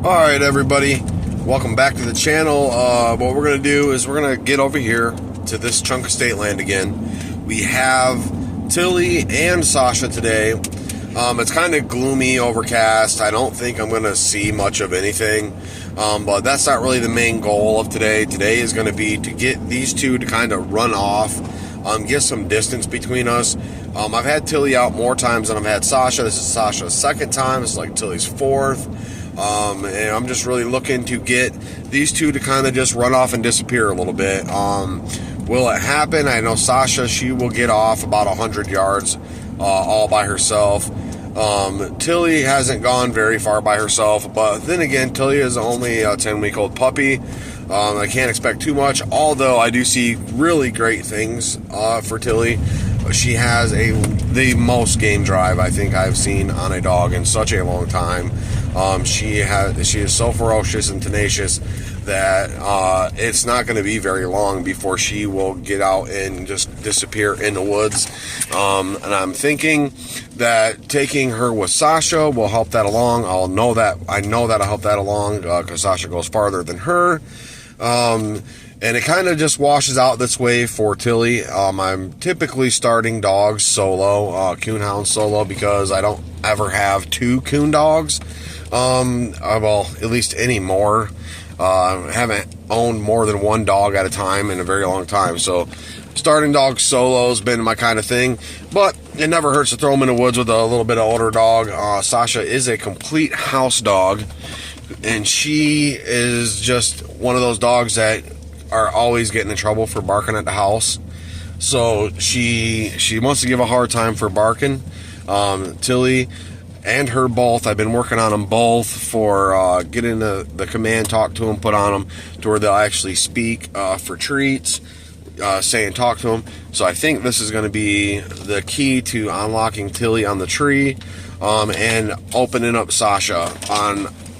Alright everybody, welcome back to the channel. What we're going to do is we're going to get over here to this chunk of state land again. We have Tilly and Sasha today. It's kind of gloomy, overcast. I don't think I'm going to see much of anything, but that's not really the main goal of today. Today is going to be to get these two to kind of run off, get some distance between us. I've had Tilly out more times than I've had Sasha. This is Sasha's second time. This is like Tilly's fourth. And I'm just really looking to get these two to kind of just run off and disappear a little bit. Will it happen? I know Sasha, she will get off about 100 yards all by herself. Tilly hasn't gone very far by herself, but then again, Tilly is only a 10-week-old puppy. I can't expect too much, although I do see really great things for Tilly. She has the most game drive I think I've seen on a dog in such a long time. She is so ferocious and tenacious that it's not going to be very long before she will get out and just disappear in the woods. And I'm thinking that taking her with Sasha will help that along. I know that I'll help that along because Sasha goes farther than her. And it kind of just washes out this way for Tilly. I'm typically starting dogs solo, coonhound solo, because I don't ever have two coon dogs. Well, at least anymore. I haven't owned more than one dog at a time in a very long time. So starting dogs solo has been my kind of thing. But it never hurts to throw them in the woods with a little bit of older dog. Sasha is a complete house dog. And she is just one of those dogs that are always getting in trouble for barking at the house. So she wants to give a hard time for barking. Tilly and her both, I've been working on them both for getting the command talk to them put on them to where they'll actually speak for treats, saying talk to them. So I think this is going to be the key to unlocking Tilly on the tree and opening up Sasha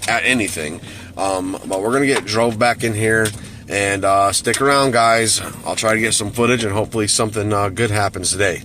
at anything. But we're going to get drove back in here. And stick around, guys. I'll try to get some footage and hopefully something good happens today.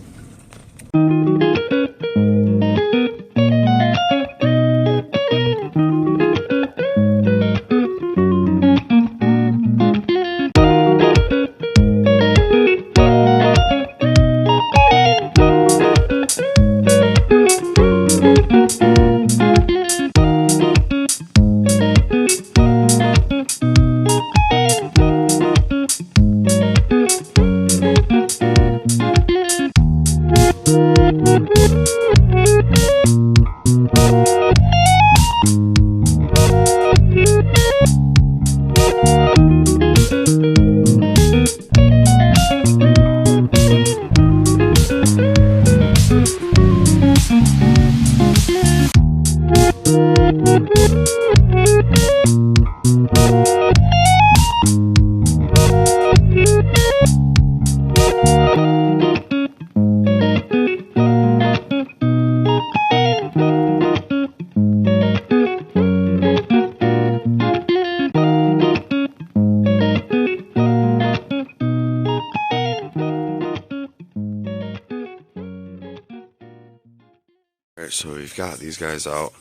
So we've got these guys out.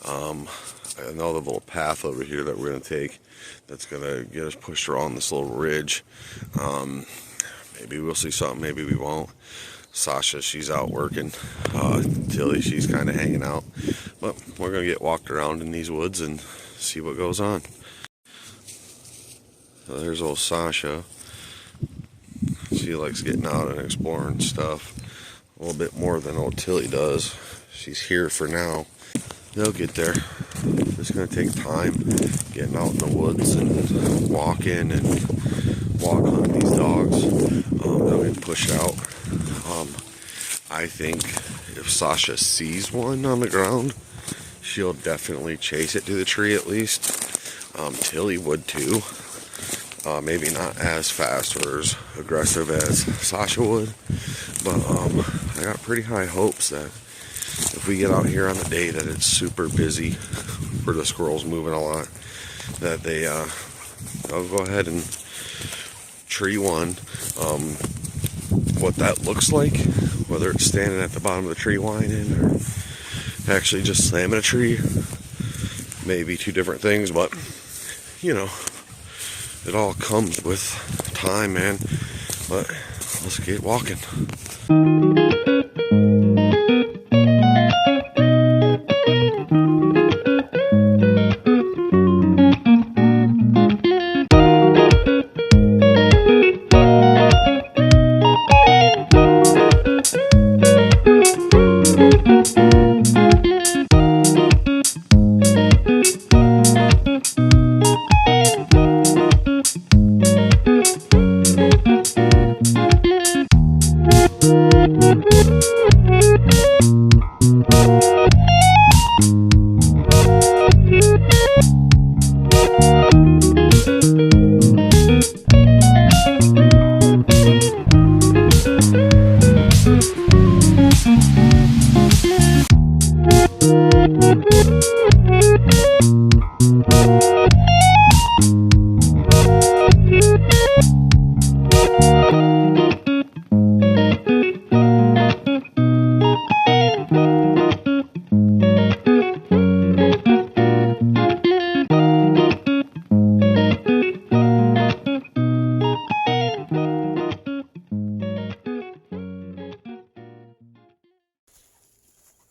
I know the little path over here that we're going to take that's going to get us pushed around this little ridge. Maybe we'll see something, maybe we won't. Sasha, she's out working. Tilly, she's kind of hanging out. But we're going to get walked around in these woods and see what goes on. So there's old Sasha. She likes getting out and exploring stuff a little bit more than old Tilly does. She's here for now. They'll get there. It's going to take time getting out in the woods and walking and walk hunting these dogs. They'll get pushed out. I think if Sasha sees one on the ground, she'll definitely chase it to the tree at least. Tilly would too. Maybe not as fast or as aggressive as Sasha would. But I got pretty high hopes that if we get out here on the day that it's super busy, where the squirrels moving a lot, that they'll go ahead and tree one. What that looks like, whether it's standing at the bottom of the tree whining or actually just slamming a tree, maybe two different things, but you know, it all comes with time, man. But let's get walking.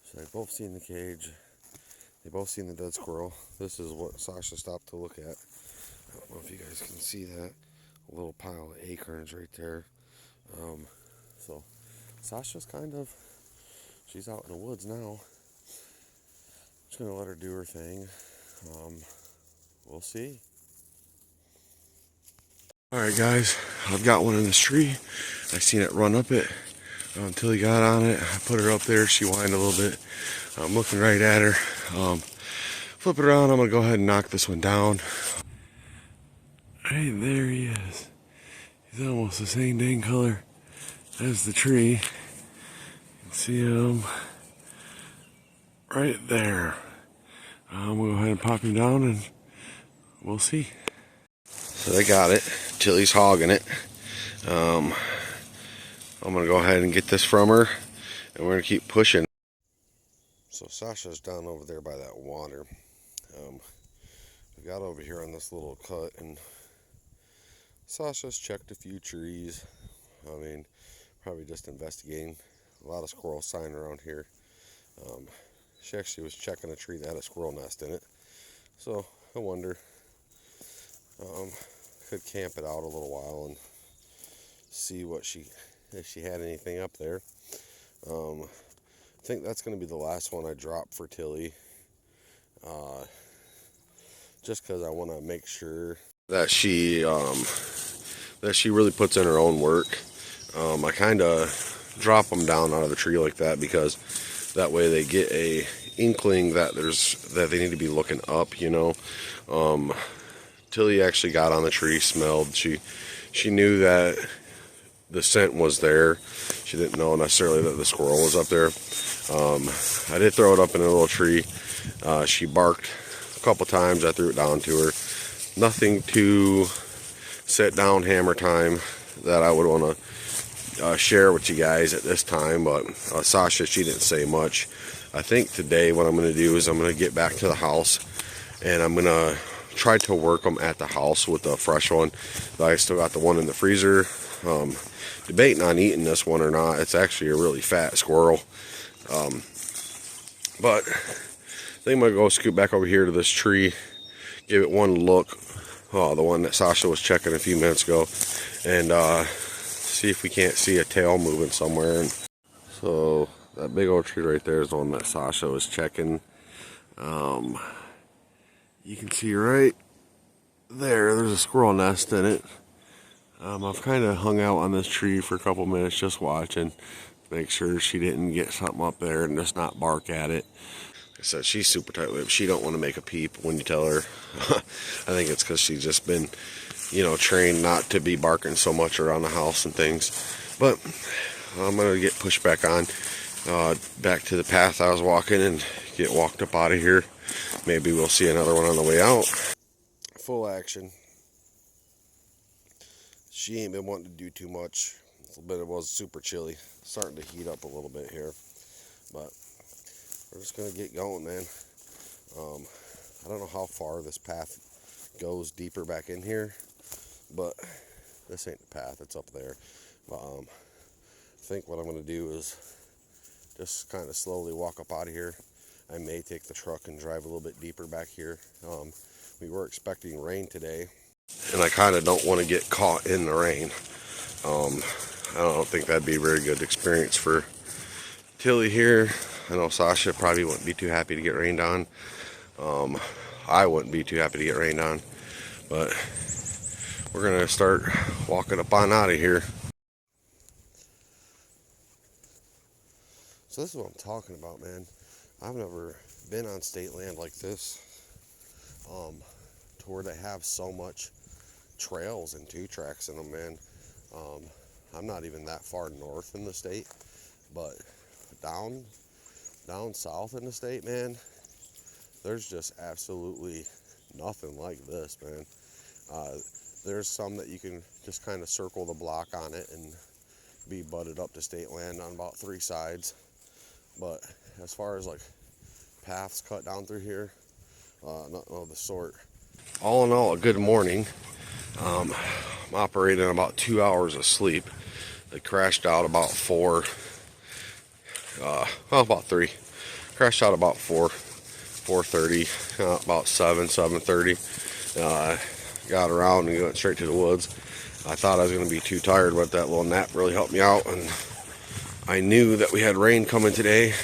So they both seen the cage. They both seen the dead squirrel. This is what Sasha stopped to look at. I don't know if you guys can see that. A little pile of acorns right there. So Sasha's she's out in the woods now. Just gonna let her do her thing. We'll see. Alright guys, I've got one in this tree. I seen it run up it until he got on it. I put her up there. She whined a little bit. I'm looking right at her. Flip it around. I'm gonna go ahead and knock this one down. Right there he is. He's almost the same dang color as the tree. You can see him right there. I'm gonna go ahead and pop him down and we'll see. So they got it. Tilly's hogging it. I'm gonna go ahead and get this from her and we're gonna keep pushing. So Sasha's down over there by that water. We got over here on this little cut and Sasha's checked a few trees. I mean, probably just investigating. A lot of squirrel sign around here. She actually was checking a tree that had a squirrel nest in it. So I wonder, could camp it out a little while and see if she had anything up there. I think that's going to be the last one I drop for Tilly. Just because I want to make sure that she really puts in her own work. I kind of drop them down out of the tree like that because that way they get a inkling that they need to be looking up, you know. Tilly actually got on the tree, smelled. She knew that the scent was there. She didn't know necessarily that the squirrel was up there. I did throw it up in a little tree. She barked a couple times. I threw it down to her. Nothing to sit down hammer time that I would want to share with you guys at this time, but Sasha, she didn't say much. I think today what I'm going to do is I'm going to get back to the house and I'm going to try to work them at the house with the fresh one. I still got the one in the freezer. Debating on eating this one or not. It's actually a really fat squirrel. But I think I'm going to go scoot back over here to this tree, give it one look. Oh, the one that Sasha was checking a few minutes ago, and see if we can't see a tail moving somewhere. And so that big old tree right there is the one that Sasha was checking. You can see right there's a squirrel nest in it. I've kind of hung out on this tree for a couple minutes just watching, make sure she didn't get something up there and just not bark at it. Like I said, she's super tight-lipped. She don't want to make a peep when you tell her. I think it's because she's just been, you know, trained not to be barking so much around the house and things. But I'm going to get pushed back on, back to the path I was walking and get walked up out of here. Maybe we'll see another one on the way out. Full action. She ain't been wanting to do too much, but it was super chilly. Starting to heat up a little bit here, but we're just gonna get going, man. I don't know how far this path goes deeper back in here, but this ain't the path, it's up there. But I think what I'm going to do is just kind of slowly walk up out of here. I may take the truck and drive a little bit deeper back here. We were expecting rain today, and I kind of don't want to get caught in the rain. I don't think that'd be a very good experience for Tilly here. I know Sasha probably wouldn't be too happy to get rained on. I wouldn't be too happy to get rained on, but we're gonna start walking up on out of here. So this is what I'm talking about, man. I've never been on state land like this, to where they have so much trails and 2-tracks in them, man. I'm not even that far north in the state, but down south in the state, man, there's just absolutely nothing like this, man. There's some that you can just kind of circle the block on it and be butted up to state land on about 3 sides. But as far as like paths cut down through here, nothing of the sort. All in all, a good morning. I'm operating on about 2 hours of sleep. I crashed out about 4, about 3. Crashed out about 4:30, about 7:30. Got around and went straight to the woods. I thought I was going to be too tired, but that little nap really helped me out. And I knew that we had rain coming today,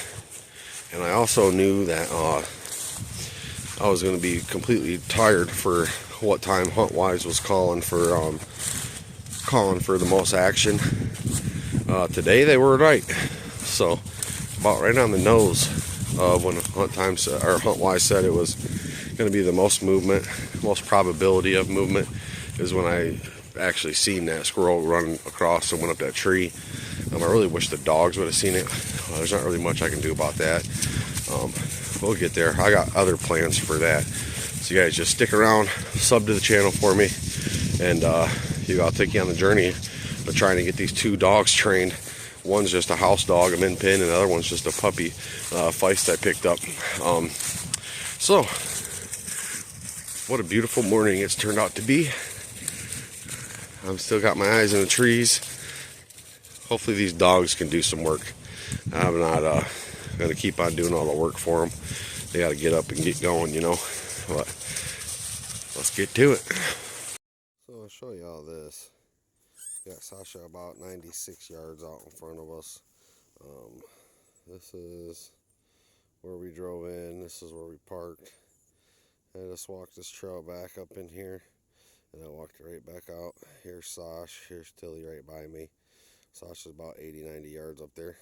and I also knew that I was going to be completely tired for what time HuntWise was calling for the most action. Today they were right, so about right on the nose of when HuntWise said it was going to be the most movement, most probability of movement, is when I actually seen that squirrel run across and went up that tree. I really wish the dogs would have seen it. There's not really much I can do about that. We'll get there. I got other plans for that. So you guys just stick around, sub to the channel for me, and I'll take you on the journey of trying to get these 2 dogs trained. One's just a house dog, a min pin, and the other one's just a puppy feist I picked up. So, what a beautiful morning it's turned out to be. I've still got my eyes in the trees. Hopefully these dogs can do some work. I'm not going to keep on doing all the work for them. They got to get up and get going, you know. But let's get to it. So I'll show you all this. Got Sasha about 96 yards out in front of us. This is where we drove in. This is where we parked. I just walked this trail back up in here, and I walked right back out. Here's Sash. Here's Tilly right by me. Sasha's about 80-90 yards up there.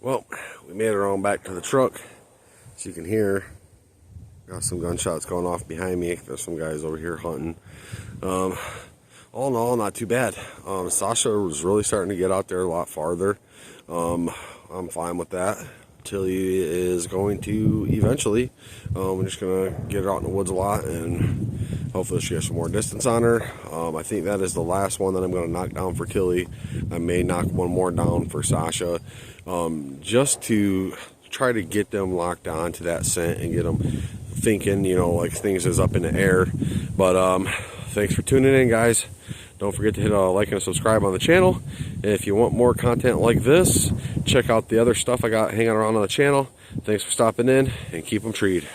Well, we made it on back to the truck. As you can hear, got some gunshots going off behind me. There's some guys over here hunting. All in all, not too bad. Sasha was really starting to get out there a lot farther. I'm fine with that. Tilly is going to eventually. We're just going to get her out in the woods a lot, and hopefully she has some more distance on her. I think that is the last one that I'm going to knock down for Tilly. I may knock one more down for Sasha, just to try to get them locked on to that scent and get them thinking, you know, like things is up in the air. But thanks for tuning in, guys. Don't forget to hit a like and a subscribe on the channel. And if you want more content like this, check out the other stuff I got hanging around on the channel. Thanks for stopping in, and keep them treed.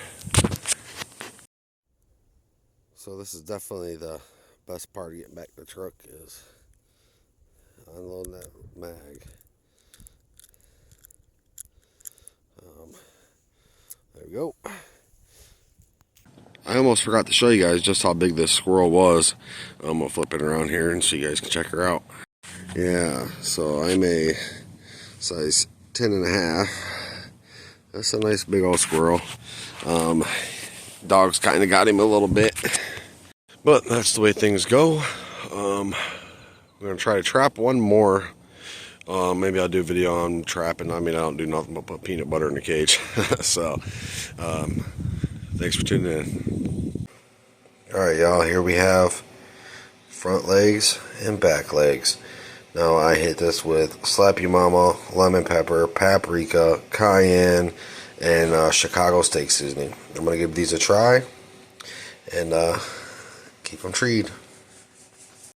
So this is definitely the best part of getting back to the truck, is unloading that mag. There we go. I almost forgot to show you guys just how big this squirrel was. I'm going to flip it around here and so you guys can check her out. Yeah, so I'm a size 10.5. That's a nice big old squirrel. Dogs kind of got him a little bit, but that's the way things go. We're going to try to trap one more. Maybe I'll do a video on trapping. I mean, I don't do nothing but put peanut butter in the cage. So, thanks for tuning in. Alright, y'all, here we have front legs and back legs. Now, I hit this with Slap You Mama, lemon pepper, paprika, cayenne, and Chicago steak seasoning. I'm going to give these a try. and keep them treed.